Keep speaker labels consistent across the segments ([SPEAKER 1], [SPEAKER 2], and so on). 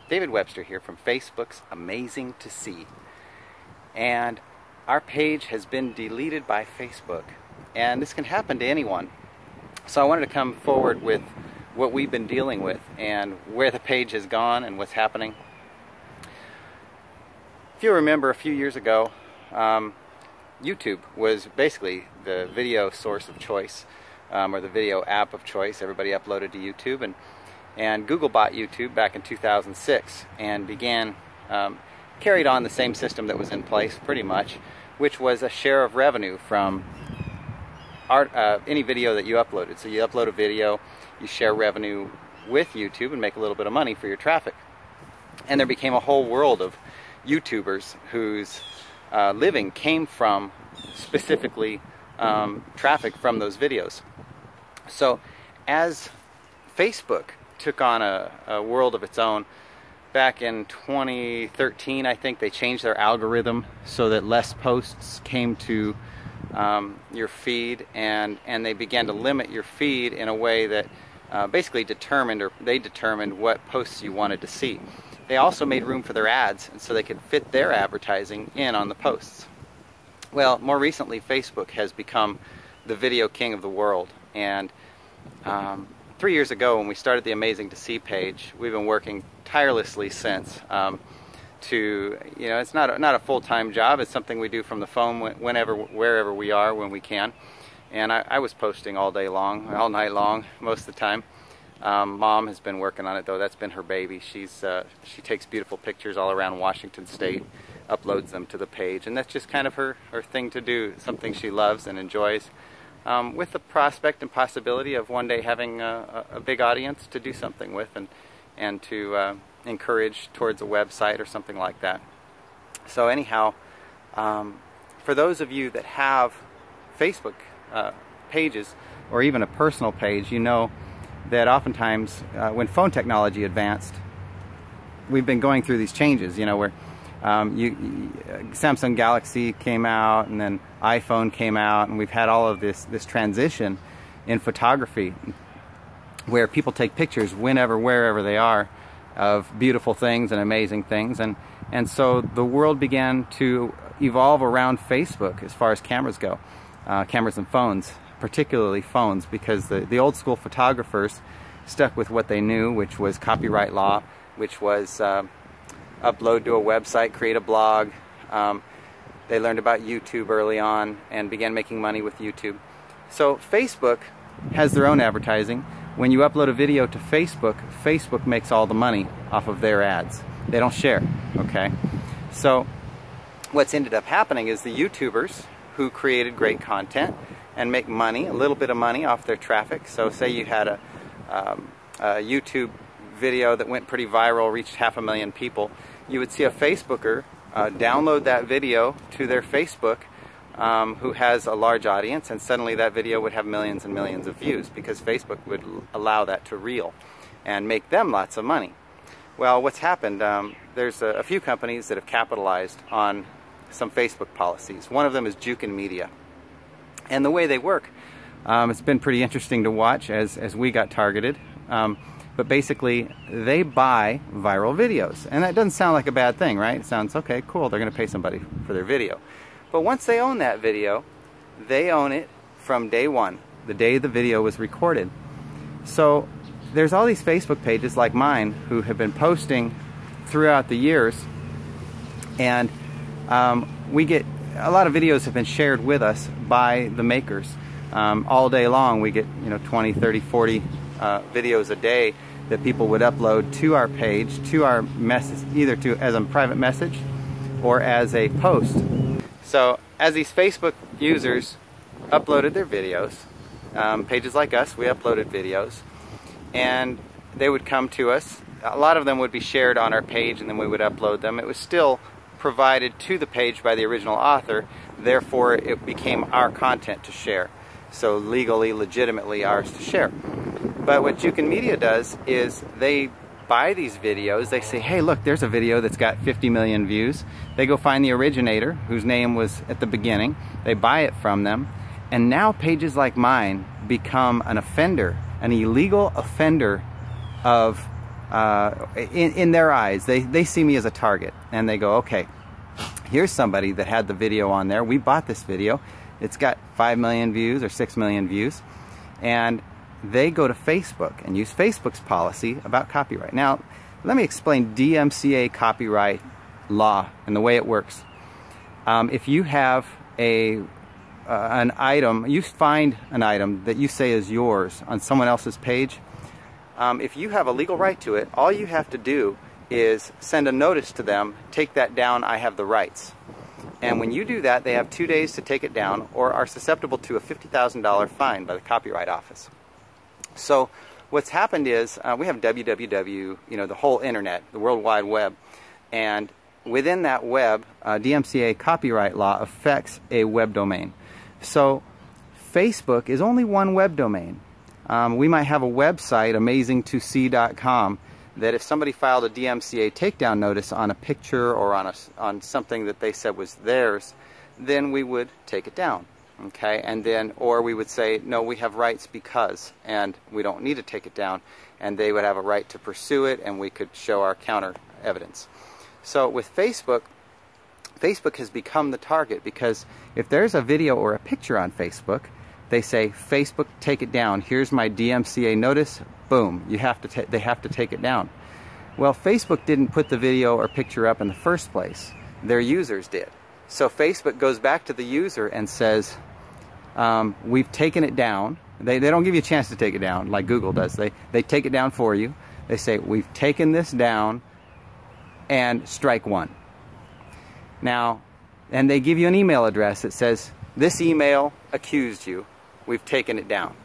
[SPEAKER 1] David Webster here from Facebook's Amazing to See. And our page has been deleted by Facebook. And this can happen to anyone. So I wanted to come forward with what we've been dealing with and where the page has gone and what's happening. If you remember, a few years ago, YouTube was basically the video source of choice, or the video app of choice. Everybody uploaded to YouTube, and Google bought YouTube back in 2006 and carried on the same system that was in place pretty much, which was a share of revenue from any video that you uploaded. So you upload a video, you share revenue with YouTube and make a little bit of money for your traffic. And there became a whole world of YouTubers whose living came from specifically traffic from those videos. So as Facebook took on a world of its own, back in 2013 I think they changed their algorithm so that less posts came to your feed, and they began to limit your feed in a way that basically they determined what posts you wanted to see. They also made room for their ads, and so they could fit their advertising in on the posts. Well, more recently, Facebook has become the video king of the world, and 3 years ago when we started the Amazing to See page, we've been working tirelessly since it's not a full-time job. It's something we do from the phone wherever we are when we can. And I was posting all day long, all night long, most of the time. Mom has been working on it, though. That's been her baby. She takes beautiful pictures all around Washington State, uploads them to the page, and that's just kind of her thing to do, something she loves and enjoys, with the prospect and possibility of one day having a big audience to do something with and to encourage towards a website or something like that. So anyhow, for those of you that have Facebook pages or even a personal page, you know that oftentimes when phone technology advanced, we've been going through these changes, where Samsung Galaxy came out and then iPhone came out, and we've had all of this transition in photography where people take pictures wherever they are of beautiful things and amazing things, and so the world began to evolve around Facebook as far as cameras go, cameras and phones, particularly phones, because the old school photographers stuck with what they knew, which was copyright law, which was upload to a website, create a blog. They learned about YouTube early on and began making money with YouTube. So Facebook has their own advertising. When you upload a video to Facebook, Facebook makes all the money off of their ads. They don't share, okay? So what's ended up happening is the YouTubers who created great content and make money, a little bit of money off their traffic. So say you had a YouTube video that went pretty viral, reached 500,000 people, you would see a Facebooker download that video to their Facebook, who has a large audience, and suddenly that video would have millions and millions of views because Facebook would allow that to reel and make them lots of money. Well, what's happened, there's a few companies that have capitalized on some Facebook policies. One of them is Jukin Media. And the way they work, it's been pretty interesting to watch as we got targeted. But basically, they buy viral videos. And that doesn't sound like a bad thing, right? It sounds, okay, cool, they're going to pay somebody for their video. But once they own that video, they own it from day one, the day the video was recorded. So there's all these Facebook pages like mine who have been posting throughout the years, and we get a lot of videos have been shared with us by the makers. All day long we get 20, 30, 40 videos a day that people would upload to our page, to our message, either as a private message or as a post. So as these Facebook users uploaded their videos, pages like us, we uploaded videos, and they would come to us. A lot of them would be shared on our page, and then we would upload them. It was still provided to the page by the original author, therefore it became our content to share. So legally, legitimately ours to share. But what Jukin Media does is they buy these videos. They say, hey, look, there's a video that's got 50 million views. They go find the originator, whose name was at the beginning. They buy it from them. And now pages like mine become an offender, an illegal offender of in their eyes, they see me as a target, and they go, okay, here's somebody that had the video on there. We bought this video. It's got 5 million views or 6 million views, and they go to Facebook and use Facebook's policy about copyright. Now, let me explain DMCA copyright law and the way it works. If you have an item, you find an item that you say is yours on someone else's page, if you have a legal right to it, all you have to do is send a notice to them, take that down, I have the rights. And when you do that, they have 2 days to take it down or are susceptible to a $50,000 fine by the Copyright Office. So what's happened is we have www, the whole internet, the World Wide Web, and within that web, DMCA copyright law affects a web domain. So Facebook is only one web domain. We might have a website, amazing2see.com, that if somebody filed a DMCA takedown notice on a picture or on something that they said was theirs, then we would take it down. Okay, and then, or we would say, no, we have rights because, and we don't need to take it down, and they would have a right to pursue it, and we could show our counter evidence. So with Facebook, Facebook has become the target, because if there's a video or a picture on Facebook, they say, Facebook, take it down. Here's my DMCA notice. Boom, they have to take it down. Well, Facebook didn't put the video or picture up in the first place. Their users did. So Facebook goes back to the user and says, we've taken it down. They don't give you a chance to take it down like Google does. They take it down for you. They say, we've taken this down, and strike one. Now, and they give you an email address that says, this email accused you. We've taken it down.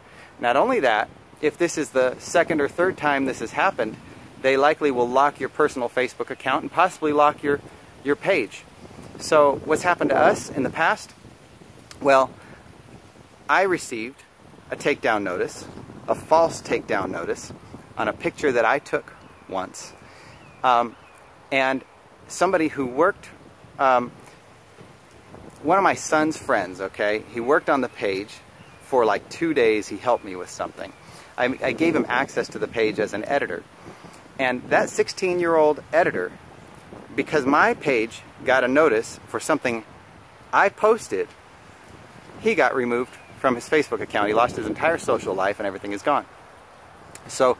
[SPEAKER 1] Not only that, if this is the second or third time this has happened, they likely will lock your personal Facebook account and possibly lock your page. So what's happened to us in the past? Well, I received a takedown notice, a false takedown notice, on a picture that I took once. And somebody who worked, one of my son's friends, okay, he worked on the page for like 2 days. He helped me with something. I gave him access to the page as an editor. And that 16-year-old editor, because my page got a notice for something I posted, he got removed from his Facebook account. He lost his entire social life and everything is gone. So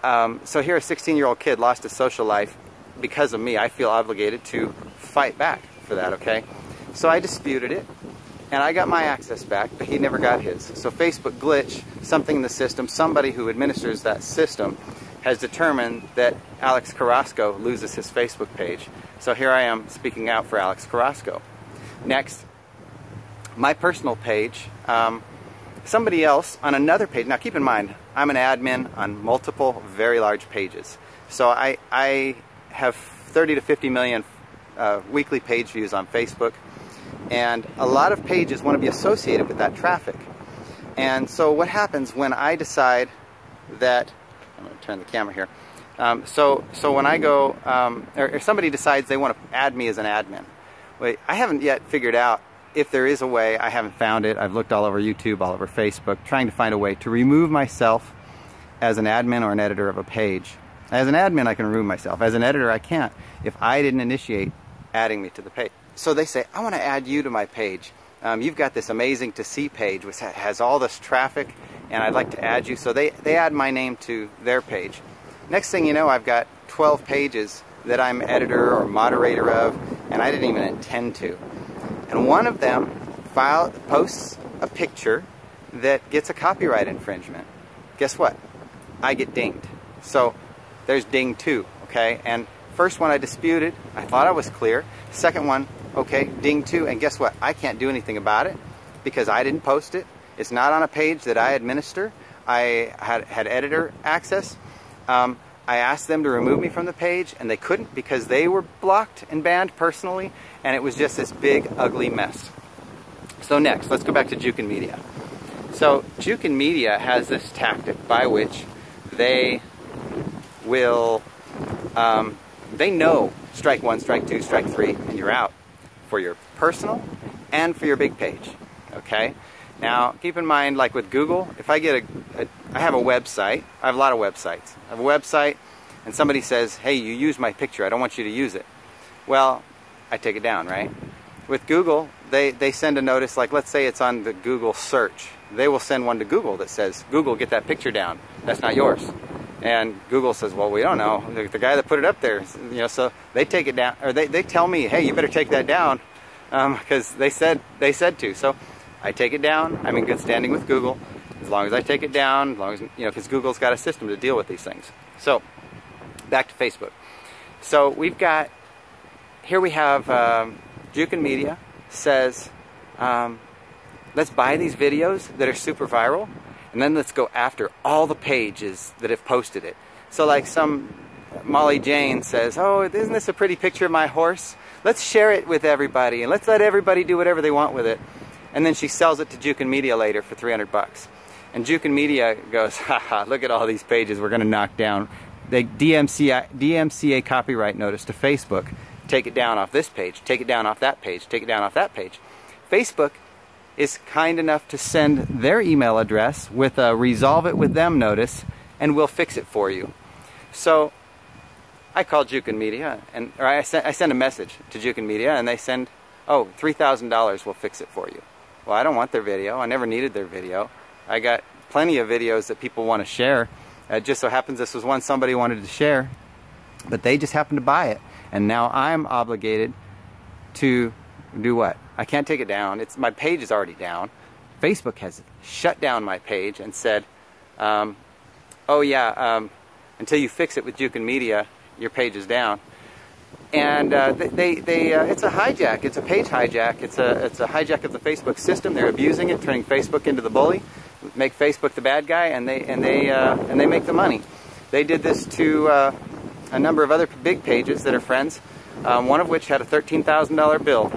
[SPEAKER 1] here a 16-year-old kid lost his social life because of me. I feel obligated to fight back for that, okay? So I disputed it, and I got my access back, but he never got his. So Facebook glitch, something in the system, somebody who administers that system has determined that Alex Carrasco loses his Facebook page. So here I am speaking out for Alex Carrasco. Next, my personal page, somebody else on another page. Now keep in mind, I'm an admin on multiple very large pages. So I have 30 to 50 million weekly page views on Facebook. And a lot of pages want to be associated with that traffic. And so what happens when I decide that, I'm going to turn the camera here. So when I go, or somebody decides they want to add me as an admin. Wait, I haven't yet figured out if there is a way. I haven't found it. I've looked all over YouTube, all over Facebook, trying to find a way to remove myself as an admin or an editor of a page. As an admin, I can remove myself. As an editor, I can't if I didn't initiate adding me to the page. So they say, I want to add you to my page. You've got this amazing to see page which has all this traffic, and I'd like to add you. So they add my name to their page. Next thing you know, I've got 12 pages that I'm editor or moderator of, and I didn't even intend to. And one of them posts a picture that gets a copyright infringement. Guess what? I get dinged. So there's ding 2, okay? And first one I disputed. I thought I was clear. Second one, okay, ding 2, and guess what? I can't do anything about it because I didn't post it. It's not on a page that I administer. I had editor access. I asked them to remove me from the page, and they couldn't because they were blocked and banned personally, and it was just this big, ugly mess. So next, let's go back to Jukin Media. So Jukin Media has this tactic by which they will, they know strike 1, strike 2, strike 3, and you're out for your personal and for your big page, okay? Now, keep in mind, like with Google, if I get I have a website. I have a lot of websites. I have a website, and somebody says, hey, you used my picture. I don't want you to use it. Well, I take it down, right? With Google, they send a notice, like let's say it's on the Google search. They will send one to Google that says, Google, get that picture down. That's not yours. And Google says, well, we don't know. The guy that put it up there, you know, so they take it down, or they tell me, hey, you better take that down, because they said to. So I take it down. I'm in good standing with Google. As long as I take it down, as long as, you know, because Google's got a system to deal with these things. So back to Facebook. So we've got, here we have Jukin Media says, let's buy these videos that are super viral, and then let's go after all the pages that have posted it. So like some Molly Jane says, oh, isn't this a pretty picture of my horse? Let's share it with everybody, and let's let everybody do whatever they want with it. And then she sells it to Jukin Media later for 300 bucks. And Jukin Media goes, haha, look at all these pages we're going to knock down. They DMCA copyright notice to Facebook. Take it down off this page, take it down off that page, take it down off that page. Facebook is kind enough to send their email address with a resolve it with them notice, and we'll fix it for you. So I called Jukin Media, or I send a message to Jukin Media, and they send, oh, $3,000 will fix it for you. Well, I don't want their video. I never needed their video. I got plenty of videos that people want to share. It just so happens this was one somebody wanted to share, but they just happened to buy it. And now I'm obligated to do what? I can't take it down. My page is already down. Facebook has shut down my page and said, oh yeah, until you fix it with Jukin Media, your page is down. And it's a hijack. It's a page hijack. It's a hijack of the Facebook system. They're abusing it, turning Facebook into the bully, make Facebook the bad guy, and they make the money. They did this to a number of other big pages that are friends. One of which had a $13,000 bill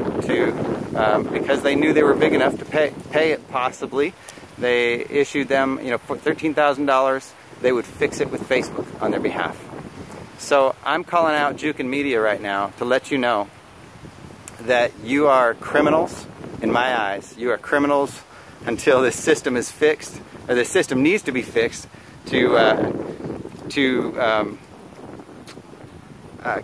[SPEAKER 1] because they knew they were big enough to pay it possibly. They issued them, you know, for $13,000. They would fix it with Facebook on their behalf. So I'm calling out Jukin Media right now to let you know that you are criminals in my eyes. You are criminals until this system is fixed, or the system needs to be fixed to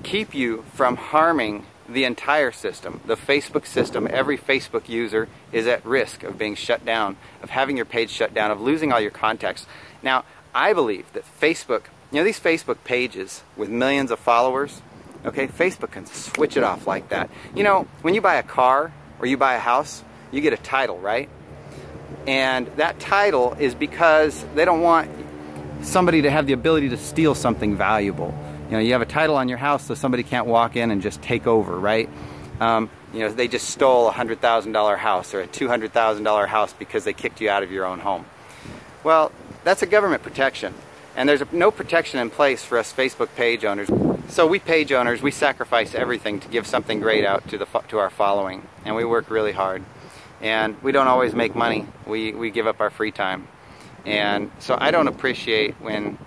[SPEAKER 1] keep you from harming the entire system. The Facebook system, every Facebook user is at risk of being shut down, of having your page shut down, of losing all your contacts. Now, I believe that Facebook, you know, these Facebook pages with millions of followers, okay, Facebook can switch it off like that. You know, when you buy a car or you buy a house, you get a title, right? And that title is because they don't want somebody to have the ability to steal something valuable. You know, you have a title on your house so somebody can't walk in and just take over, right? You know, they just stole a $100,000 house or a $200,000 house because they kicked you out of your own home. Well, that's a government protection. And there's no protection in place for us Facebook page owners. So we page owners, we sacrifice everything to give something great out to our following. And we work really hard. And we don't always make money. We give up our free time. And so I don't appreciate when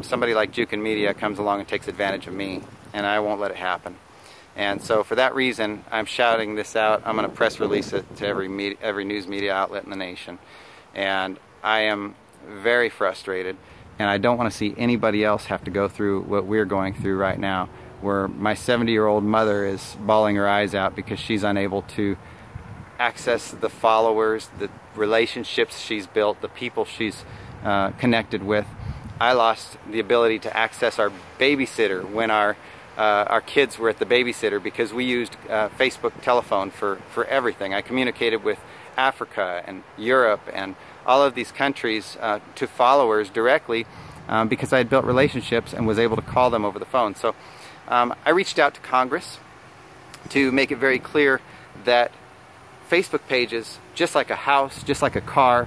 [SPEAKER 1] somebody like Jukin Media comes along and takes advantage of me, and I won't let it happen. And so for that reason, I'm shouting this out. I'm going to press release it to every news media outlet in the nation. And I am very frustrated, and I don't want to see anybody else have to go through what we're going through right now, where my 70-year-old mother is bawling her eyes out because she's unable to access the followers, the relationships she's built, the people she's connected with. I lost the ability to access our babysitter when our kids were at the babysitter because we used Facebook telephone for everything. I communicated with Africa and Europe and all of these countries to followers directly because I had built relationships and was able to call them over the phone. So I reached out to Congress to make it very clear that Facebook pages, just like a house, just like a car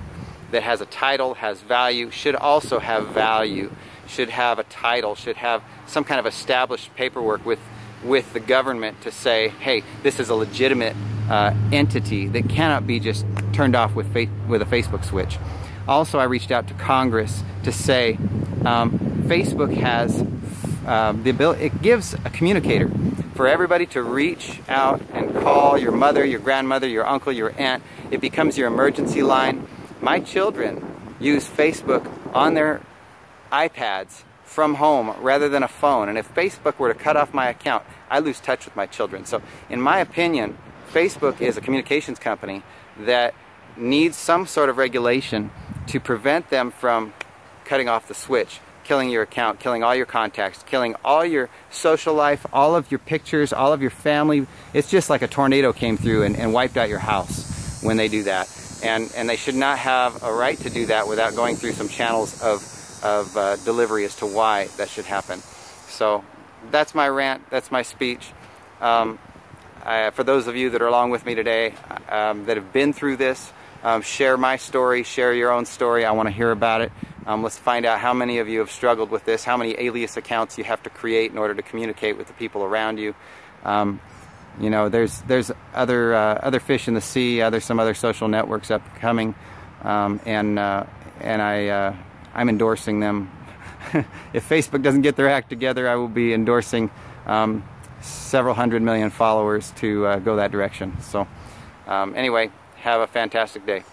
[SPEAKER 1] that has a title, has value, should also have value, should have a title, should have some kind of established paperwork with the government to say, hey, this is a legitimate entity that cannot be just turned off with a Facebook switch. Also, I reached out to Congress to say Facebook has the ability, it gives a communicator for everybody to reach out and call your mother, your grandmother, your uncle, your aunt. It becomes your emergency line. My children use Facebook on their iPads from home rather than a phone. And if Facebook were to cut off my account, I lose touch with my children. So in my opinion, Facebook is a communications company that needs some sort of regulation to prevent them from cutting off the switch, killing your account, killing all your contacts, killing all your social life, all of your pictures, all of your family. It's just like a tornado came through and wiped out your house when they do that. And they should not have a right to do that without going through some channels of delivery as to why that should happen. So that's my rant, that's my speech. For those of you that are along with me today that have been through this, share my story, share your own story. I want to hear about it. Let's find out how many of you have struggled with this, how many alias accounts you have to create in order to communicate with the people around you. You know, there's other fish in the sea, some other social networks upcoming, and I'm endorsing them. If Facebook doesn't get their act together, I will be endorsing several 100 million followers to go that direction. So anyway, have a fantastic day.